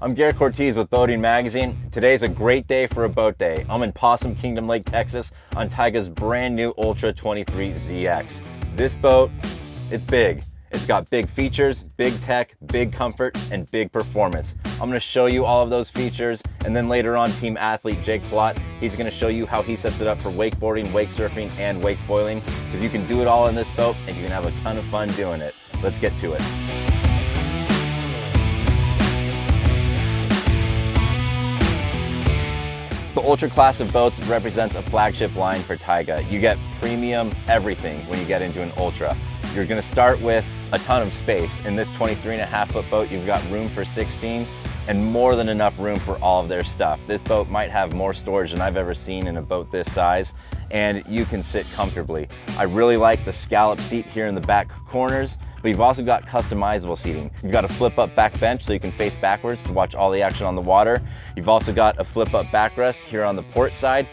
I'm Garrett Cortez with Boating Magazine. Today's a great day for a boat day. I'm in Possum Kingdom Lake, Texas on Tigé's brand new Ultra 23 ZX. This boat, it's big. It's got big features, big tech, big comfort, and big performance. I'm gonna show you all of those features, and then later on, team athlete Jake Plott, he's gonna show you how he sets it up for wakeboarding, wake surfing, and wake foiling, because you can do it all in this boat, and you can have a ton of fun doing it. Let's get to it. The Ultra class of boats represents a flagship line for Tigé. You get premium everything when you get into an Ultra. You're gonna start with a ton of space. In this 23.5-foot boat, you've got room for 16 and more than enough room for all of their stuff. This boat might have more storage than I've ever seen in a boat this size, and you can sit comfortably. I really like the scallop seat here in the back corners, but you've also got customizable seating. You've got a flip-up back bench so you can face backwards to watch all the action on the water. You've also got a flip-up backrest here on the port side,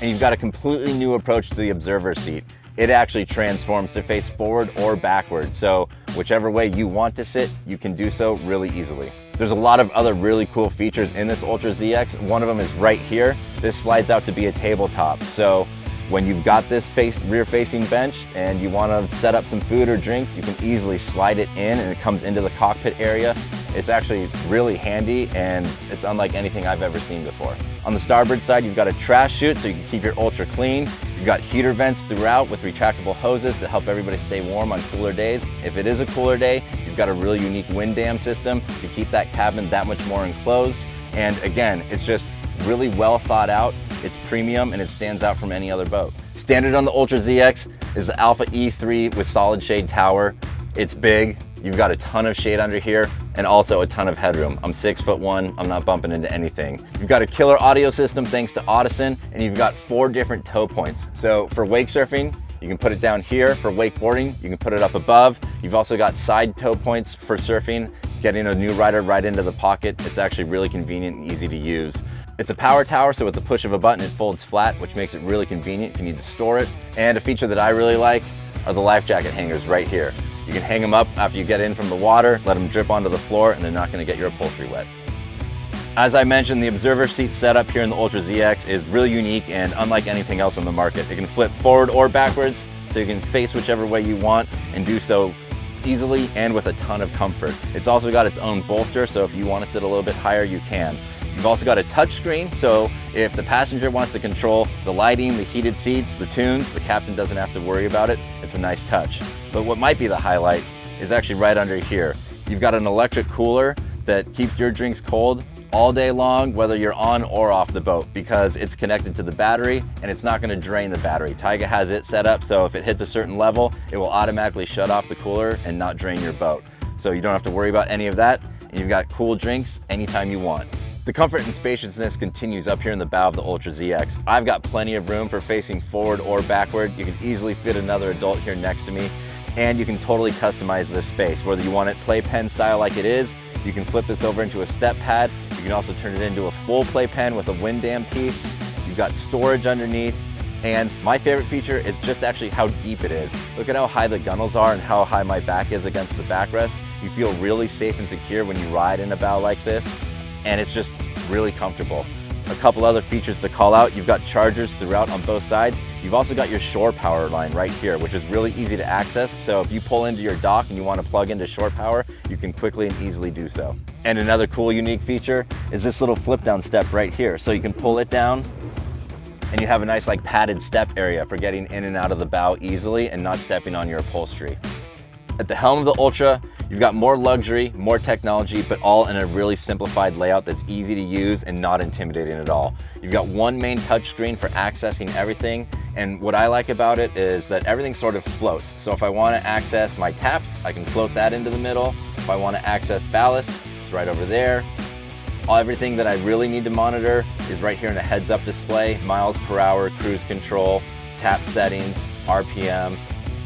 and you've got a completely new approach to the observer seat. It actually transforms to face forward or backward, so whichever way you want to sit, you can do so really easily. There's a lot of other really cool features in this Ultra ZX. One of them is right here. This slides out to be a tabletop, so when you've got this rear-facing bench and you want to set up some food or drinks, you can easily slide it in and it comes into the cockpit area. It's actually really handy and it's unlike anything I've ever seen before. On the starboard side, you've got a trash chute so you can keep your Ultra clean. You've got heater vents throughout with retractable hoses to help everybody stay warm on cooler days. If it is a cooler day, you've got a really unique wind dam system to keep that cabin that much more enclosed. And again, it's just really well thought out. It's premium and it stands out from any other boat. Standard on the Ultra ZX is the Alpha E3 with solid shade tower. It's big. You've got a ton of shade under here and also a ton of headroom. I'm 6'1", I'm not bumping into anything. You've got a killer audio system thanks to Audison, and you've got 4 different tow points. So for wake surfing, you can put it down here. For wakeboarding, you can put it up above. You've also got side tow points for surfing, getting a new rider right into the pocket. It's actually really convenient and easy to use. It's a power tower, so with the push of a button, it folds flat, which makes it really convenient if you need to store it. And a feature that I really like are the life jacket hangers right here. You can hang them up after you get in from the water, let them drip onto the floor, and they're not gonna get your upholstery wet. As I mentioned, the observer seat setup here in the Ultra ZX is really unique and unlike anything else on the market. It can flip forward or backwards, so you can face whichever way you want and do so easily and with a ton of comfort. It's also got its own bolster, so if you want to sit a little bit higher, you can. You've also got a touch screen, so if the passenger wants to control the lighting, the heated seats, the tunes, the captain doesn't have to worry about it. It's a nice touch. But what might be the highlight is actually right under here. You've got an electric cooler that keeps your drinks cold all day long, whether you're on or off the boat, because it's connected to the battery and it's not going to drain the battery. Tigé has it set up so if it hits a certain level, it will automatically shut off the cooler and not drain your boat. So you don't have to worry about any of that, and you've got cool drinks anytime you want. The comfort and spaciousness continues up here in the bow of the Ultra ZX. I've got plenty of room for facing forward or backward. You can easily fit another adult here next to me, and you can totally customize this space. Whether you want it playpen style like it is, you can flip this over into a step pad. You can also turn it into a full playpen with a wind dam piece. You've got storage underneath, and my favorite feature is just actually how deep it is. Look at how high the gunnels are and how high my back is against the backrest. You feel really safe and secure when you ride in a bow like this, and it's just really comfortable. A couple other features to call out: you've got chargers throughout on both sides. You've also got your shore power line right here, which is really easy to access. So if you pull into your dock and you want to plug into shore power, you can quickly and easily do so. And another cool, unique feature is this little flip down step right here. So you can pull it down and you have a nice like padded step area for getting in and out of the bow easily and not stepping on your upholstery. At the helm of the Ultra, you've got more luxury, more technology, but all in a really simplified layout that's easy to use and not intimidating at all. You've got one main touchscreen for accessing everything, and what I like about it is that everything sort of floats. So if I want to access my taps, I can float that into the middle. If I want to access ballast, it's right over there. Everything that I really need to monitor is right here in a heads-up display: miles per hour, cruise control, tap settings, RPM.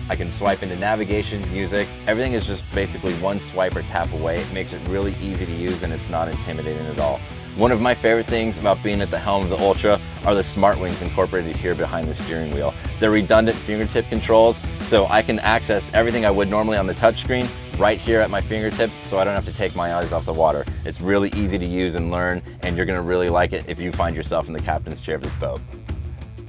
I can swipe into navigation, music. Everything is just basically one swipe or tap away. It makes it really easy to use and it's not intimidating at all. One of my favorite things about being at the helm of the Ultra are the smart wings incorporated here behind the steering wheel. They're redundant fingertip controls, so I can access everything I would normally on the touchscreen right here at my fingertips, so I don't have to take my eyes off the water. It's really easy to use and learn, and you're gonna really like it if you find yourself in the captain's chair of this boat.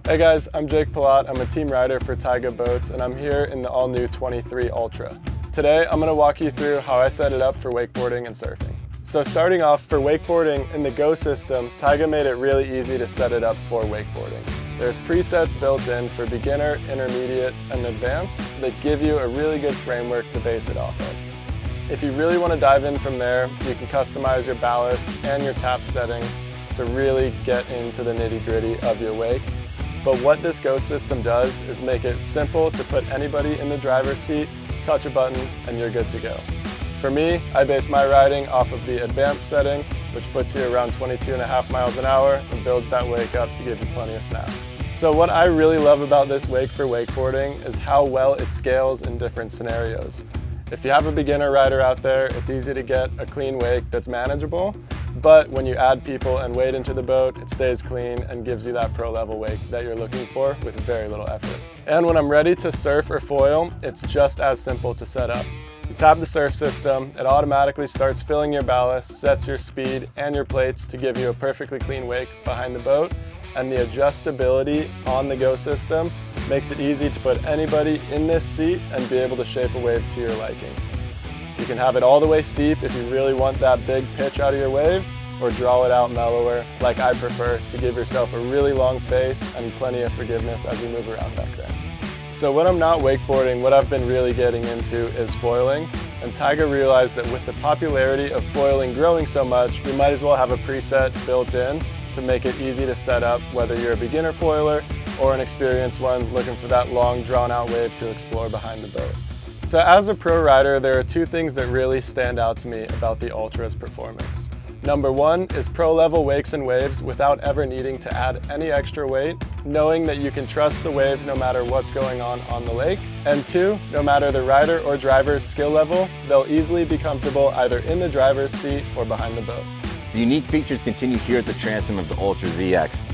Hey guys, I'm Jake Palat. I'm a team rider for Tigé Boats, and I'm here in the all-new 23 Ultra. Today, I'm gonna walk you through how I set it up for wakeboarding and surfing. So starting off, for wakeboarding, in the Go system, Tigé made it really easy to set it up for wakeboarding. There's presets built in for beginner, intermediate, and advanced that give you a really good framework to base it off of. If you really want to dive in from there, you can customize your ballast and your tap settings to really get into the nitty-gritty of your wake. But what this Go system does is make it simple to put anybody in the driver's seat, touch a button, and you're good to go. For me, I base my riding off of the advanced setting, which puts you around 22.5 miles an hour and builds that wake up to give you plenty of snap. So what I really love about this wake for wakeboarding is how well it scales in different scenarios. If you have a beginner rider out there, it's easy to get a clean wake that's manageable, but when you add people and weight into the boat, it stays clean and gives you that pro level wake that you're looking for with very little effort. And when I'm ready to surf or foil, it's just as simple to set up. You tap the surf system, it automatically starts filling your ballast, sets your speed and your plates to give you a perfectly clean wake behind the boat, and the adjustability on the Go system makes it easy to put anybody in this seat and be able to shape a wave to your liking. You can have it all the way steep if you really want that big pitch out of your wave, or draw it out mellower like I prefer to give yourself a really long face and plenty of forgiveness as you move around back there. So when I'm not wakeboarding, what I've been really getting into is foiling, and Tigé realized that with the popularity of foiling growing so much, we might as well have a preset built in to make it easy to set up, whether you're a beginner foiler or an experienced one looking for that long drawn out wave to explore behind the boat. So as a pro rider, there are two things that really stand out to me about the Ultra's performance. Number one is pro level wakes and waves without ever needing to add any extra weight, knowing that you can trust the wave no matter what's going on the lake. And two, no matter the rider or driver's skill level, they'll easily be comfortable either in the driver's seat or behind the boat. The unique features continue here at the transom of the Ultra ZX.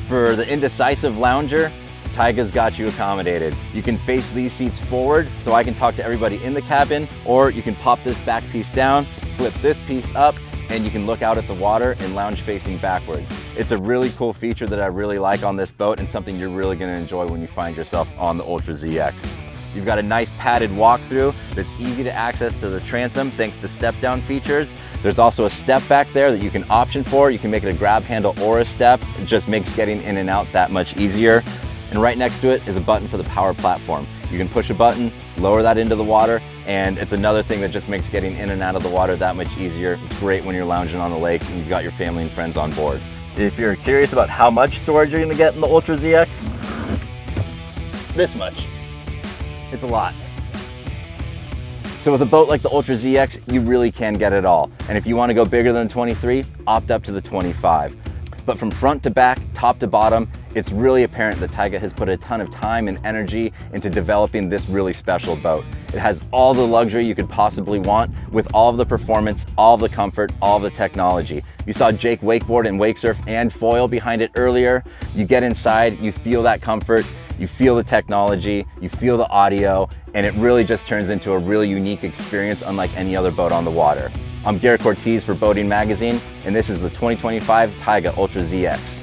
For the indecisive lounger, Tigé's got you accommodated. You can face these seats forward so I can talk to everybody in the cabin, or you can pop this back piece down, flip this piece up, and you can look out at the water and lounge facing backwards. It's a really cool feature that I really like on this boat, and something you're really gonna enjoy when you find yourself on the Ultra ZX. You've got a nice padded walkthrough that's easy to access to the transom thanks to step down features. There's also a step back there that you can option for. You can make it a grab handle or a step. It just makes getting in and out that much easier. And right next to it is a button for the power platform. You can push a button, lower that into the water, and it's another thing that just makes getting in and out of the water that much easier. It's great when you're lounging on the lake and you've got your family and friends on board. If you're curious about how much storage you're gonna get in the Ultra ZX, this much. It's a lot. So with a boat like the Ultra ZX, you really can get it all. And if you want to go bigger than 23, opt up to the 25. But from front to back, top to bottom, it's really apparent that Tigé has put a ton of time and energy into developing this really special boat. It has all the luxury you could possibly want with all of the performance, all of the comfort, all of the technology. You saw Jake wakeboard and wake surf and foil behind it earlier. You get inside, you feel that comfort, you feel the technology, you feel the audio, and it really just turns into a really unique experience unlike any other boat on the water. I'm Garrett Cortez for Boating Magazine, and this is the 2025 Tigé Ultra ZX.